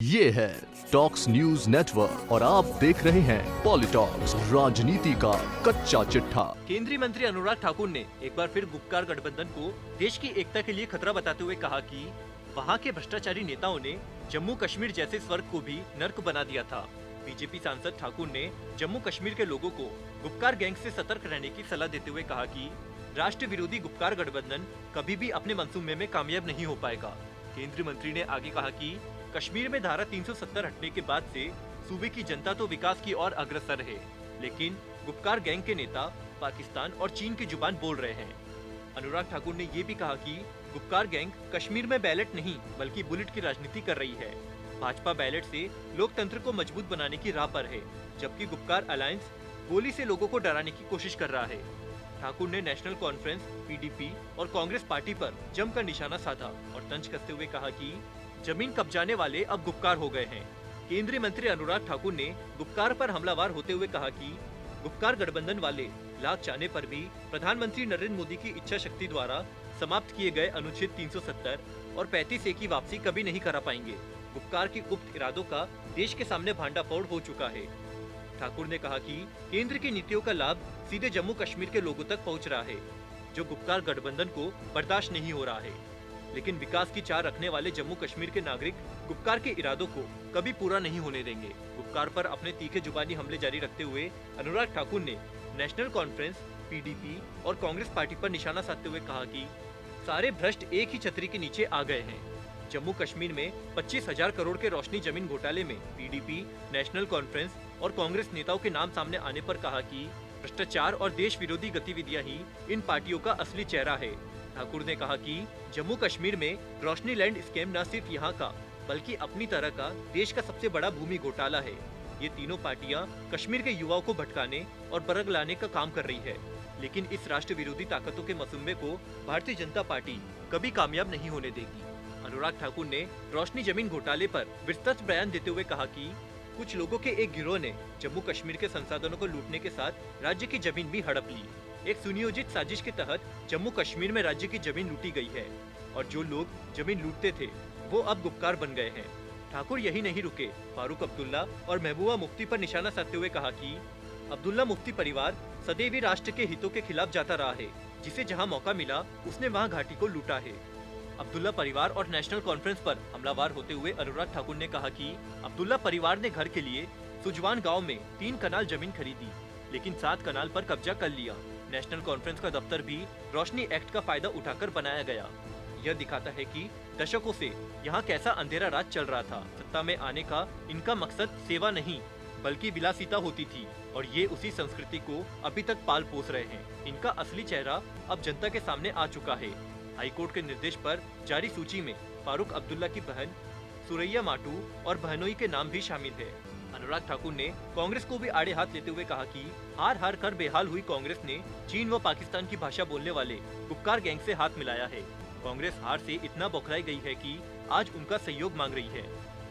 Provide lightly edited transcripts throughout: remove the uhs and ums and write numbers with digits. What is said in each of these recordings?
ये है talks news network और आप देख रहे हैं पॉलिटॉक्स, राजनीति का कच्चा चिट्ठा। केंद्रीय मंत्री अनुराग ठाकुर ने एक बार फिर गुपकार गठबंधन को देश की एकता के लिए खतरा बताते हुए कहा कि वहां के भ्रष्टाचारी नेताओं ने जम्मू कश्मीर जैसे स्वर्ग को भी नर्क बना दिया था। बीजेपी सांसद ठाकुर ने जम्मू कश्मीर के लोगों को गुपकार गैंग से सतर्क रहने की सलाह देते हुए कहा कि राष्ट्र विरोधी गुपकार गठबंधन कभी भी अपने मंसूबे में कामयाब नहीं हो पाएगा। केंद्रीय मंत्री ने आगे कहा कि कश्मीर में धारा 370 हटने के बाद से सूबे की जनता तो विकास की ओर अग्रसर है, लेकिन गुपकार गैंग के नेता पाकिस्तान और चीन की जुबान बोल रहे हैं। अनुराग ठाकुर ने ये भी कहा कि गुपकार गैंग कश्मीर में बैलेट नहीं बल्कि बुलेट की राजनीति कर रही है। भाजपा बैलेट से लोकतंत्र को मजबूत बनाने की राह पर है, जबकि गुपकार अलायंस गोली से लोगों को डराने की कोशिश कर रहा है। ठाकुर ने नेशनल कॉन्फ्रेंस, पीडीपी और कांग्रेस पार्टी पर जमकर निशाना साधा और तंज कसते हुए कहा कि जमीन कब्जाने वाले अब गुपकार हो गए हैं। केंद्रीय मंत्री अनुराग ठाकुर ने गुपकार पर हमलावर होते हुए कहा कि गुपकार गठबंधन वाले लाख चाहने पर भी प्रधानमंत्री नरेंद्र मोदी की इच्छा शक्ति द्वारा समाप्त किए गए अनुच्छेद 370 और 35A की वापसी कभी नहीं करा पाएंगे। गुपकार के गुप्त इरादों का देश के सामने भांडाफोड़ हो चुका है। ठाकुर ने कहा कि केंद्र की नीतियों का लाभ सीधे जम्मू कश्मीर के लोगों तक पहुंच रहा है, जो गुपकार गठबंधन को बर्दाश्त नहीं हो रहा है। लेकिन विकास की चाह रखने वाले जम्मू कश्मीर के नागरिक गुपकार के इरादों को कभी पूरा नहीं होने देंगे। गुपकार पर अपने तीखे जुबानी हमले जारी रखते हुए अनुराग ठाकुर ने नेशनल कॉन्फ्रेंस, पीडीपी और कांग्रेस पार्टी पर निशाना साधते हुए कहा कि सारे भ्रष्ट एक ही छतरी के नीचे आ गए हैं। जम्मू कश्मीर में 25,000 करोड़ के रोशनी जमीन घोटाले में पीडीपी, नेशनल कॉन्फ्रेंस और कांग्रेस नेताओं के नाम सामने आने पर कहा कि भ्रष्टाचार और देश विरोधी गतिविधियां ही इन पार्टियों का असली चेहरा है। ठाकुर ने कहा कि जम्मू कश्मीर में रोशनी लैंड स्कैम न सिर्फ यहाँ का बल्कि अपनी तरह का देश का सबसे बड़ा भूमि घोटाला है। ये तीनों पार्टियां कश्मीर के युवाओं को भटकाने और बरग लाने का काम कर रही है, लेकिन इस राष्ट्र विरोधी ताकतों के मंसूबे को भारतीय जनता पार्टी कभी कामयाब नहीं होने देगी। अनुराग ठाकुर ने रोशनी जमीन घोटाले पर विस्तृत बयान देते हुए कहा कि कुछ लोगों के एक गिरोह ने जम्मू कश्मीर के संसाधनों को लूटने के साथ राज्य की जमीन भी हड़प ली। एक सुनियोजित साजिश के तहत जम्मू कश्मीर में राज्य की जमीन लूटी गई है और जो लोग जमीन लूटते थे वो अब गुपकार बन गए हैं। ठाकुर यही नहीं रुके, फारूक अब्दुल्ला और महबूबा मुफ्ती पर निशाना साधते हुए कहा कि अब्दुल्ला मुफ्ती परिवार सदैव ही राष्ट्र के हितों के खिलाफ जाता रहा है, जिसे जहां मौका मिला उसने वहां घाटी को लूटा है। अब्दुल्ला परिवार और नेशनल कॉन्फ्रेंस पर हमलावर होते हुए अनुराग ठाकुर ने कहा कि अब्दुल्ला परिवार ने घर के लिए सुजवान गांव में 3 कनाल जमीन खरीदी, लेकिन 7 कनाल पर कब्जा कर लिया। नेशनल कॉन्फ्रेंस का दफ्तर भी रोशनी एक्ट का फायदा उठाकर बनाया गया। यह दिखाता है कि दशकों से यहाँ कैसा अंधेरा राज चल रहा था। सत्ता में आने का इनका मकसद सेवा नहीं बल्कि विलासिता होती थी और ये उसी संस्कृति को अभी तक पाल पोस रहे हैं। इनका असली चेहरा अब जनता के सामने आ चुका है। हाईकोर्ट के निर्देश पर जारी सूची में फारूक अब्दुल्ला की बहन सुरैया माटू और बहनोई के नाम भी शामिल है। अनुराग ठाकुर ने कांग्रेस को भी आड़े हाथ लेते हुए कहा कि हार हार कर बेहाल हुई कांग्रेस ने चीन व पाकिस्तान की भाषा बोलने वाले गुपकार गैंग से हाथ मिलाया है। कांग्रेस हार से इतना बौखलाई गई है कि आज उनका सहयोग मांग रही है,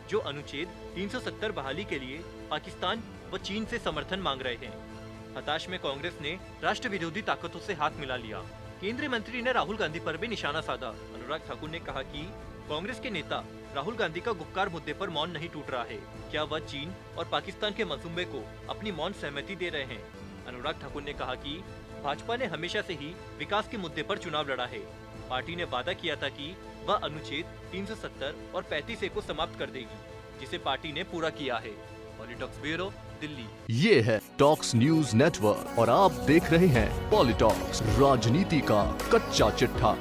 जो अनुच्छेद 370 बहाली के लिए पाकिस्तान व चीन से समर्थन मांग रहे हैं। हताश में कांग्रेस ने राष्ट्र विरोधी ताकतों से हाथ मिला लिया। केंद्रीय मंत्री ने राहुल गांधी पर भी निशाना साधा। अनुराग ठाकुर ने कहा कि कांग्रेस के नेता राहुल गांधी का गुपकार मुद्दे पर मौन नहीं टूट रहा है। क्या वह चीन और पाकिस्तान के मंसूबे को अपनी मौन सहमति दे रहे हैं? अनुराग ठाकुर ने कहा कि भाजपा ने हमेशा से ही विकास के मुद्दे पर चुनाव लड़ा है। पार्टी ने वादा किया था कि वह अनुच्छेद 370 और 35A को समाप्त कर देगी, जिसे पार्टी ने पूरा किया है। पॉलिटॉक्स ब्यूरो, दिल्ली। ये है टॉक्स न्यूज नेटवर्क और आप देख रहे हैं पॉलिटॉक्स, राजनीति का कच्चा चिट्ठा।